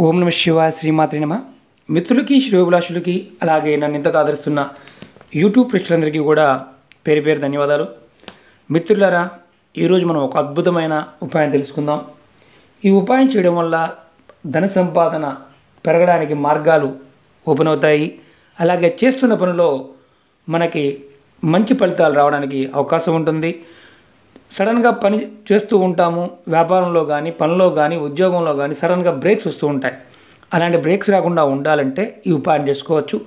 ఓం నమ శివాయ శ్రీమాత్రి నమ. మిత్రులకి శ్రేయోభిలాషులకి అలాగే నన్ను ఇంతగా ఆదరిస్తున్న యూట్యూబ్ ప్రేక్షకులందరికీ కూడా పేరు పేరు ధన్యవాదాలు. మిత్రులారా, ఈరోజు మనం ఒక అద్భుతమైన ఉపాయం తెలుసుకుందాం. ఈ ఉపాయం చేయడం వల్ల ధన సంపాదన పెరగడానికి మార్గాలు ఓపెన్ అవుతాయి. అలాగే చేస్తున్న పనిలో మనకి మంచి ఫలితాలు రావడానికి అవకాశం ఉంటుంది. సడన్గా పని చేస్తూ ఉంటాము, వ్యాపారంలో కానీ పనిలో కానీ ఉద్యోగంలో కానీ సడన్గా బ్రేక్స్ వస్తూ ఉంటాయి. అలాంటి బ్రేక్స్ రాకుండా ఉండాలంటే ఈ ఉపాయం చేసుకోవచ్చు.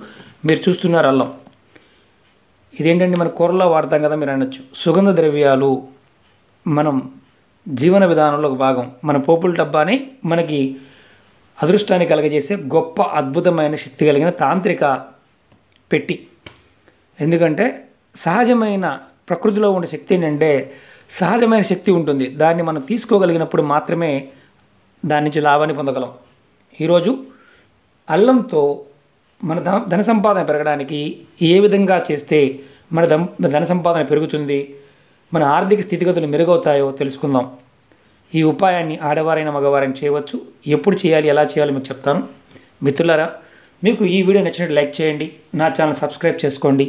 మీరు చూస్తున్నారు అల్లం. ఇదేంటంటే మన కూరలో వాడతాం కదా, మీరు అనొచ్చు. సుగంధ ద్రవ్యాలు మనం జీవన విధానంలో ఒక భాగం. మన పోపుల డబ్బాని మనకి అదృష్టాన్ని కలగజేసే గొప్ప అద్భుతమైన శక్తి కలిగిన తాంత్రిక పెట్టి. ఎందుకంటే సహజమైన ప్రకృతిలో ఉండే శక్తి ఏంటంటే సహజమైన శక్తి ఉంటుంది. దాన్ని మనం తీసుకోగలిగినప్పుడు మాత్రమే దాని నుంచి లాభాన్ని పొందగలం. ఈరోజు అల్లంతో మన ధన సంపాదన పెరగడానికి ఏ విధంగా చేస్తే మన ధన సంపాదన పెరుగుతుంది, మన ఆర్థిక స్థితిగతులు మెరుగవుతాయో తెలుసుకుందాం. ఈ ఉపాయాన్ని ఆడవారైన మగవారైనా చేయవచ్చు. ఎప్పుడు చేయాలి, ఎలా చేయాలో మీకు చెప్తాను. మిత్రులారా, మీకు ఈ వీడియో నచ్చినట్టు లైక్ చేయండి, నా ఛానల్ సబ్స్క్రైబ్ చేసుకోండి,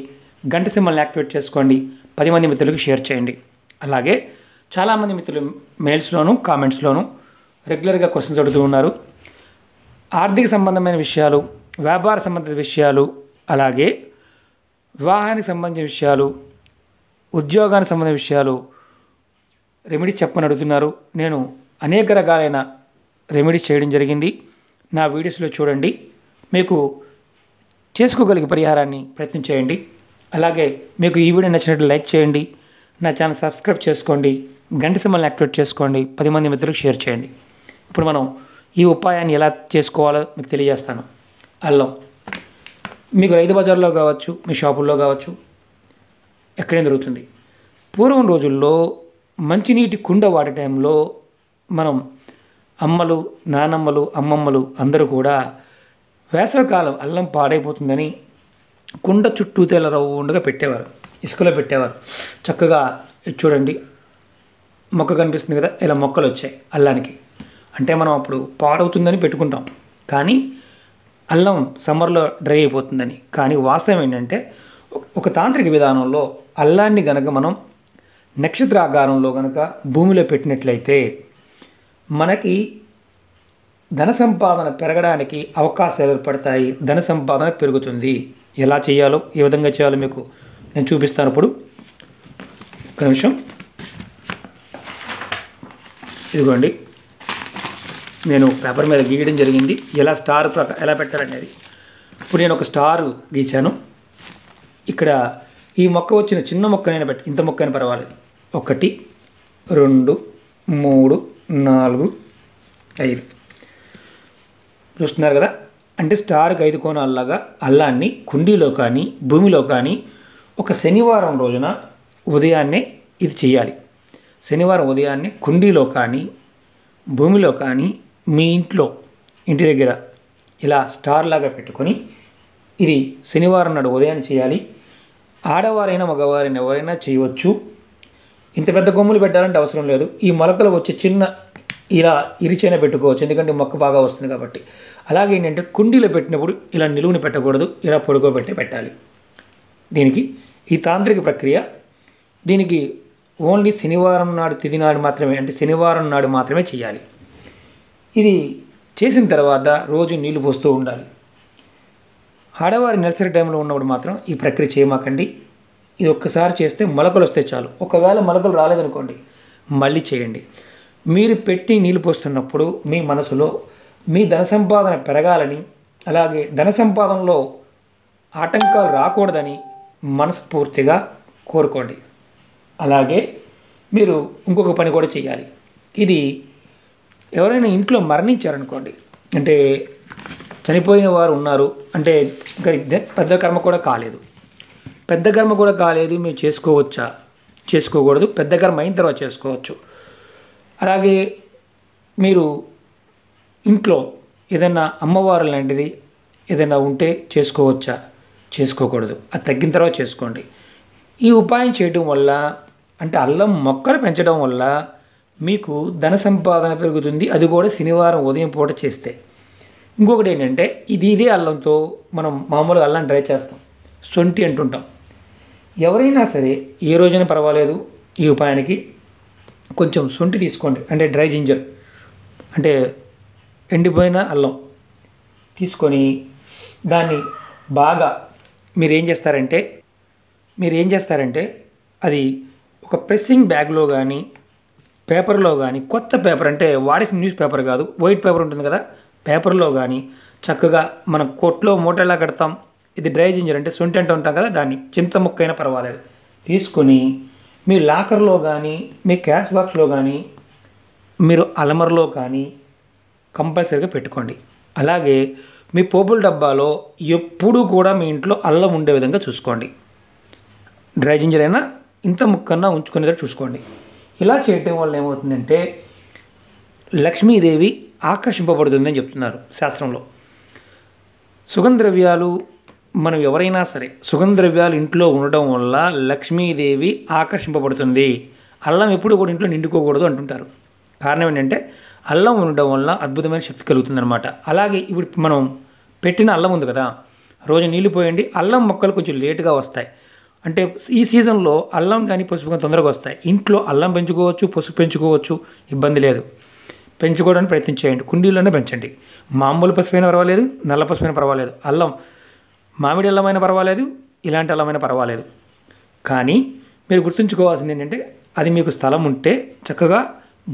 గంట సింబల్ని యాక్టివేట్ చేసుకోండి, 10 మంది మిత్రులకు షేర్ చేయండి. అలాగే చాలామంది మిత్రులు మెయిల్స్లోను కామెంట్స్లోను రెగ్యులర్గా క్వశ్చన్స్ అడుగుతూ ఉన్నారు. ఆర్థిక సంబంధమైన విషయాలు, వ్యాపార సంబంధిత విషయాలు, అలాగే వివాహానికి సంబంధించిన విషయాలు, ఉద్యోగానికి సంబంధించిన విషయాలు రెమెడీస్ చెప్పని అడుగుతున్నారు. నేను అనేక రకాలైన రెమెడీస్ చేయడం జరిగింది. నా వీడియోస్లో చూడండి, మీకు చేసుకోగలిగే పరిహారాన్ని ప్రయత్నం చేయండి. అలాగే మీకు ఈ వీడియో నచ్చినట్లు లైక్ చేయండి, నా ఛానల్ సబ్స్క్రైబ్ చేసుకోండి, గంట సింబల్ని యాక్టివేట్ చేసుకోండి, 10 మంది మిత్రులకు షేర్ చేయండి. ఇప్పుడు మనం ఈ ఉపాయాన్ని ఎలా చేసుకోవాలో మీకు తెలియజేస్తాను. అల్లం మీకు రైతు బజార్లో కావచ్చు, మీ షాపుల్లో కావచ్చు, ఎక్కడైనా దొరుకుతుంది. పూర్వం రోజుల్లో మంచినీటి కుండ వాడే టైంలో మనం అమ్మలు, నానమ్మలు, అమ్మమ్మలు అందరూ కూడా వేసవికాలం అల్లం పాడైపోతుందని కుండ చుట్టూ తెల్ల రౌండ్గా పెట్టేవారు, ఇసుకలో పెట్టేవారు. చక్కగా చూడండి, మొక్క కనిపిస్తుంది కదా, ఇలా మొక్కలు వచ్చాయి అల్లానికి. అంటే మనం అప్పుడు పాడవుతుందని పెట్టుకుంటాం, కానీ అల్లం సమ్మర్లో డ్రై అయిపోతుందని. కానీ వాస్తవం ఏంటంటే ఒక తాంత్రిక విధానంలో అల్లాన్ని కనుక మనం నక్షత్రాకారంలో కనుక భూమిలో పెట్టినట్లయితే మనకి ధన సంపాదన పెరగడానికి అవకాశాలు ఏర్పడతాయి, ధన సంపాదన పెరుగుతుంది. ఎలా చేయాలో, ఏ విధంగా చేయాలో మీకు నేను చూపిస్తాను. ఇప్పుడు ఒక నిమిషం. ఇదిగోండి, నేను పేపర్ మీద గీయడం జరిగింది ఎలా స్టార్ ఎలా పెట్టాలనేది. ఇప్పుడు నేను ఒక స్టార్ గీశాను. ఇక్కడ ఈ మొక్క వచ్చిన చిన్న మొక్కనైనా ఇంత మొక్కైనా పర్వాలేదు. 1 2 3 4 5 చూస్తున్నారు కదా. అంటే స్టార్కి 5 కోణాలలాగా అల్లాన్ని కుండీలో కానీ భూమిలో కానీ ఒక శనివారం రోజున ఉదయాన్నే ఇది చేయాలి. శనివారం ఉదయాన్నే కుండీలో కానీ భూమిలో కానీ మీ ఇంటి దగ్గర ఇలా స్టార్ లాగా పెట్టుకొని ఇది శనివారం నాడు ఉదయాన్నే చేయాలి. ఆడవారైనా మగవారైనా ఎవరైనా చేయవచ్చు. ఇంత పెద్ద కొమ్ములు పెట్టాలంటే అవసరం లేదు. ఈ మొలకలు వచ్చే చిన్న ఇలా ఇరిచైనా పెట్టుకోవచ్చు, ఎందుకంటే మొక్క బాగా వస్తుంది కాబట్టి. అలాగే ఏంటంటే కుండీలో పెట్టినప్పుడు ఇలా నిలువుని పెట్టకూడదు, ఇలా పొడుకోబెట్టి పెట్టాలి. దీనికి ఈ తాంత్రిక ప్రక్రియ, దీనికి ఓన్లీ శనివారం నాడు తిథి నాడు మాత్రమే, అంటే శనివారం నాడు మాత్రమే చేయాలి. ఇది చేసిన తర్వాత రోజు నీళ్లు పోస్తూ ఉండాలి. ఆడవారి నెలసరి టైంలో ఉన్నప్పుడు మాత్రం ఈ ప్రక్రియ చేయమాకండి. ఇది ఒక్కసారి చేస్తే మొలకలు వస్తే చాలు. ఒకవేళ మొలకలు రాలేదనుకోండి, మళ్ళీ చేయండి. మీరు పెట్టి నీళ్ళు పోస్తున్నప్పుడు మీ మనసులో మీ ధన సంపాదన పెరగాలని, అలాగే ధన సంపాదనలో ఆటంకాలు రాకూడదని మనస్ఫూర్తిగా కోరుకోండి. అలాగే మీరు ఇంకొక పని కూడా చేయాలి. ఇది ఎవరైనా ఇంట్లో మరణించారనుకోండి, అంటే చనిపోయిన వారు ఉన్నారు అంటే ఇంకా పెద్ద కర్మ కూడా కాలేదు, మీరు చేసుకోవచ్చా? చేసుకోకూడదు. పెద్ద కర్మ అయిన తర్వాత చేసుకోవచ్చు. అలాగే మీరు ఇంట్లో ఏదైనా అమ్మవారు లాంటిది ఏదైనా ఉంటే చేసుకోవచ్చా? చేసుకోకూడదు. అది తగ్గిన తర్వాత చేసుకోండి. ఈ ఉపాయం చేయడం వల్ల, అంటే అల్లం మొక్కలు పెంచడం వల్ల మీకు ధన సంపాదన పెరుగుతుంది. అది కూడా శనివారం ఉదయం పూట చేస్తే. ఇంకొకటి ఏంటంటే ఇదే అల్లంతో మనం మామూలుగా అల్లం డ్రై చేస్తాం, సొంటి అంటుంటాం. ఎవరైనా సరే ఏ రోజైనా పర్వాలేదు ఈ ఉపాయానికి కొంచెం సొంటి తీసుకోండి, అంటే డ్రై జింజర్, అంటే ఎండిపోయిన అల్లం తీసుకొని దాన్ని బాగా మీరు ఏం చేస్తారంటే అది ఒక ప్రెస్సింగ్ బ్యాగ్లో కానీ పేపర్లో కానీ, కొత్త పేపర్ అంటే వాడేసిన న్యూస్ పేపర్ కాదు, వైట్ పేపర్ ఉంటుంది కదా, పేపర్లో కానీ చక్కగా మనం కొట్లో మూటలా కడతాం, ఇది డ్రై జింజర్ అంటే సొంటి అంటూ ఉంటాం కదా, దాన్ని చింత ముక్క అయినా పర్వాలేదు తీసుకొని మీ లాకర్లో కానీ మీ క్యాష్ బాక్స్లో కానీ మీరు అలమరలో కానీ కంపల్సరీగా పెట్టుకోండి. అలాగే మీ పోపుల డబ్బాలో ఎప్పుడూ కూడా మీ ఇంట్లో అల్లం ఉండే విధంగా చూసుకోండి. డ్రై జింజర్ అయినా ఇంత ముక్కన్నా ఉంచుకునేటట్టు చూసుకోండి. ఇలా చేయటం వల్ల ఏమవుతుందంటే లక్ష్మీదేవి ఆకర్షింపబడుతుందని చెప్తున్నారు శాస్త్రంలో. సుగంధ ద్రవ్యాలు మనం ఎవరైనా సరే సుగంధ ద్రవ్యాలు ఇంట్లో ఉండడం వల్ల లక్ష్మీదేవి ఆకర్షింపబడుతుంది. అల్లం ఎప్పుడు కూడా ఇంట్లో నిండుకోకూడదు అంటుంటారు. కారణం ఏంటంటే అల్లం ఉండడం వల్ల అద్భుతమైన శక్తి కలుగుతుందన్నమాట. అలాగే ఇప్పుడు మనం పెట్టిన అల్లం ఉంది కదా, రోజు నీళ్లు పోయండి, అల్లం మొక్కలు కొంచెం లేటుగా వస్తాయి. అంటే ఈ సీజన్లో అల్లం కానీ పసుపు కానీ తొందరగా వస్తాయి. ఇంట్లో అల్లం పెంచుకోవచ్చు, పసుపు పెంచుకోవచ్చు, ఇబ్బంది లేదు. పెంచుకోవడానికి ప్రయత్నం చేయండి, కుండీల్లోనే పెంచండి. మామూలు పసుపైనా పర్వాలేదు, నల్ల పసుపైనా పర్వాలేదు, అల్లం మామిడి అల్లమైనా పర్వాలేదు, ఇలాంటి అల్లమైనా పర్వాలేదు. కానీ మీరు గుర్తుంచుకోవాల్సింది ఏంటంటే అది మీకు స్థలం ఉంటే చక్కగా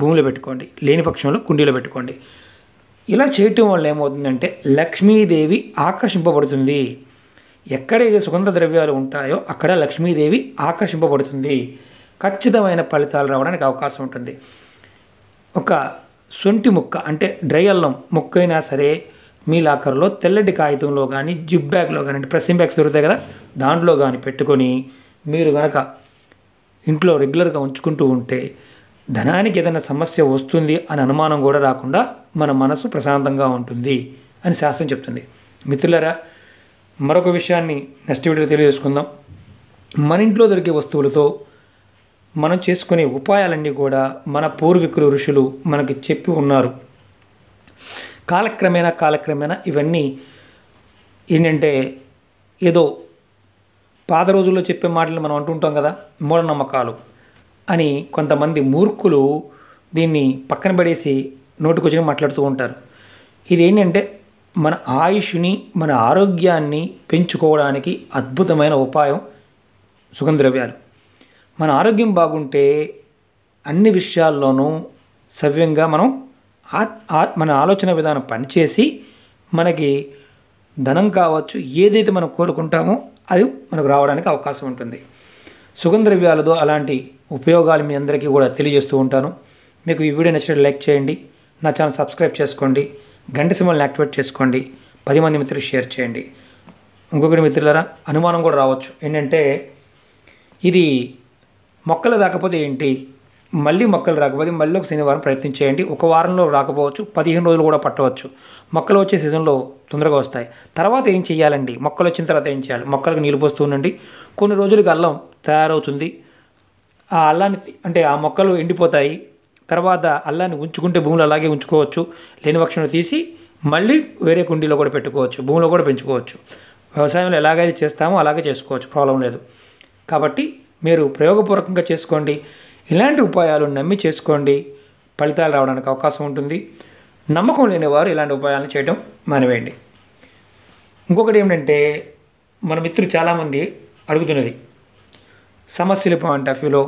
భూమిలో పెట్టుకోండి, లేని పక్షంలో కుండీలో పెట్టుకోండి. ఇలా చేయటం వల్ల ఏమవుతుందంటే లక్ష్మీదేవి ఆకర్షింపబడుతుంది. ఎక్కడైతే సుగంధ ద్రవ్యాలు ఉంటాయో అక్కడ లక్ష్మీదేవి ఆకర్షింపబడుతుంది. ఖచ్చితమైన ఫలితాలు రావడానికి అవకాశం ఉంటుంది. ఒక సొంటి ముక్క అంటే డ్రై అల్లం ముక్క అయినా సరే మీ లాకర్లో తెల్లటి కాగితంలో కానీ జిప్ బ్యాగ్లో కానీ, అంటే ప్రెస్సింగ్ బ్యాగ్స్ దొరుకుతాయి కదా, దాంట్లో కానీ పెట్టుకొని మీరు కనుక ఇంట్లో రెగ్యులర్గా ఉంచుకుంటూ ఉంటే ధనానికి ఏదైనా సమస్య వస్తుంది అని అనుమానం కూడా రాకుండా మన మనసు ప్రశాంతంగా ఉంటుంది అని శాస్త్రం చెప్తుంది. మిత్రులారా, మరొక విషయాన్ని నెక్స్ట్ వీడియోలో తెలియజేసుకుందాం. మన ఇంట్లో దొరికే వస్తువులతో మనం చేసుకునే ఉపాయాలన్నీ కూడా మన పూర్వీకులు ఋషులు మనకి చెప్పి ఉన్నారు. కాలక్రమేణా ఇవన్నీ ఏంటంటే ఏదో పాత రోజుల్లో చెప్పే మాటలు మనం అంటుంటాం కదా, మూఢనమ్మకాలు అని కొంతమంది మూర్ఖులు దీన్ని పక్కన పడేసి నోటికొచ్చిన మాట్లాడుతూ ఉంటారు. ఇది ఏంటంటే మన ఆయుష్ని, మన ఆరోగ్యాన్ని పెంచుకోవడానికి అద్భుతమైన ఉపాయం సుగంధ ద్రవ్యాలు. మన ఆరోగ్యం బాగుంటే అన్ని విషయాల్లోనూ సవ్యంగా మనం మన ఆలోచన విధానం పనిచేసి మనకి ధనం కావచ్చు, ఏదైతే మనం కోరుకుంటామో అది మనకు రావడానికి అవకాశం ఉంటుంది. సుగంధ ద్రవ్యాలతో అలాంటి ఉపయోగాలు మీ అందరికీ కూడా తెలియజేస్తూ ఉంటాను. మీకు ఈ వీడియో నచ్చినట్టు లైక్ చేయండి, నా ఛానల్ సబ్స్క్రైబ్ చేసుకోండి, గంట సింబల్ని యాక్టివేట్ చేసుకోండి, 10 మంది మిత్రులు షేర్ చేయండి. ఇంకొకటి మిత్రులారా, అనుమానం కూడా రావచ్చు ఏంటంటే ఇది మొక్కలు రాకపోతే ఏంటి, మళ్ళీ మొక్కలు రాకపోతే మళ్ళీ ఒక శనివారం ప్రయత్నం చేయండి. ఒక వారంలో రాకపోవచ్చు, 15 రోజులు కూడా పట్టవచ్చు. మొక్కలు వచ్చే సీజన్లో తొందరగా వస్తాయి. తర్వాత ఏం చేయాలండి, మొక్కలు వచ్చిన తర్వాత ఏం చేయాలి? మొక్కలకు నీళ్ళు పోస్తూ ఉండండి. కొన్ని రోజులకి అల్లం తయారవుతుంది. ఆ అల్లాన్ని అంటే ఆ మొక్కలు ఎండిపోతాయి. తర్వాత అల్లాన్ని ఉంచుకుంటే భూమిలో అలాగే ఉంచుకోవచ్చు, లేని పక్షంలో తీసి మళ్ళీ వేరే కుండీలో కూడా పెట్టుకోవచ్చు, భూమిలో కూడా పెంచుకోవచ్చు. వ్యవసాయంలో ఎలాగైతే చేస్తామో అలాగే చేసుకోవచ్చు, ప్రాబ్లం లేదు. కాబట్టి మీరు ప్రయోగపూర్వకంగా చేసుకోండి. ఇలాంటి ఉపాయాలు నమ్మి చేసుకోండి, ఫలితాలు రావడానికి అవకాశం ఉంటుంది. నమ్మకం లేని వారు ఇలాంటి ఉపాయాలను చేయడం మానివేయండి. ఇంకొకటి ఏమిటంటే మన మిత్రులు చాలామంది అడుగుతున్నది సమస్యల పాయింట్ ఆఫ్ వ్యూలో,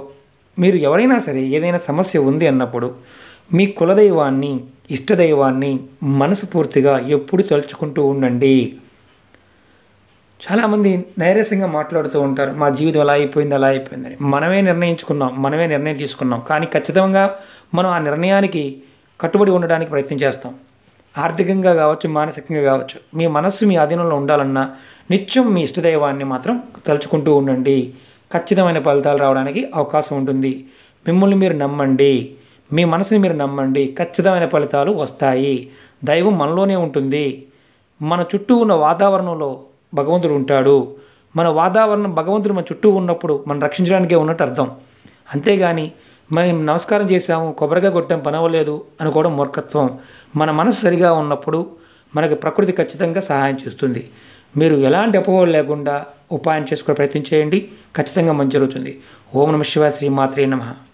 మీరు ఎవరైనా సరే ఏదైనా సమస్య ఉంది అన్నప్పుడు మీ కులదైవాన్ని, ఇష్టదైవాన్ని మనస్ఫూర్తిగా ఎప్పుడు తలుచుకుంటూ ఉండండి. చాలామంది నైరస్యంగా మాట్లాడుతూ ఉంటారు, మా జీవితం అలా అయిపోయిందని. మనమే నిర్ణయించుకున్నాం, మనమే నిర్ణయం తీసుకున్నాం, కానీ ఖచ్చితంగా మనం ఆ నిర్ణయానికి కట్టుబడి ఉండడానికి ప్రయత్నం చేస్తాం. ఆర్థికంగా కావచ్చు, మానసికంగా కావచ్చు. మీ మనస్సు మీ ఆధీనంలో ఉండాలన్నా నిత్యం మీ ఇష్టదైవాన్ని మాత్రం తలుచుకుంటూ ఉండండి. ఖచ్చితమైన ఫలితాలు రావడానికి అవకాశం ఉంటుంది. మిమ్మల్ని మీరు నమ్మండి, మీ మనసుని మీరు నమ్మండి, ఖచ్చితమైన ఫలితాలు వస్తాయి. దైవం మనలోనే ఉంటుంది. మన చుట్టూ ఉన్న వాతావరణంలో భగవంతుడు ఉంటాడు. మన వాతావరణం భగవంతుడు మన చుట్టూ ఉన్నప్పుడు మనం రక్షించడానికే ఉన్నట్టు అర్థం. అంతేగాని మనం నమస్కారం చేసాము, కొబ్బరిగా కొట్టాం, పని అవ్వలేదు అనుకోవడం మూర్ఖత్వం. మన మనసు సరిగా ఉన్నప్పుడు మనకి ప్రకృతి ఖచ్చితంగా సహాయం చేస్తుంది. మీరు ఎలాంటి అపోహలు లేకుండా ఉపాయం చేసుకునే ప్రయత్నం చేయండి. ఖచ్చితంగా మంచి జరుగుతుంది. ఓం నమః శివాయ. శ్రీ మాత్రే నమః.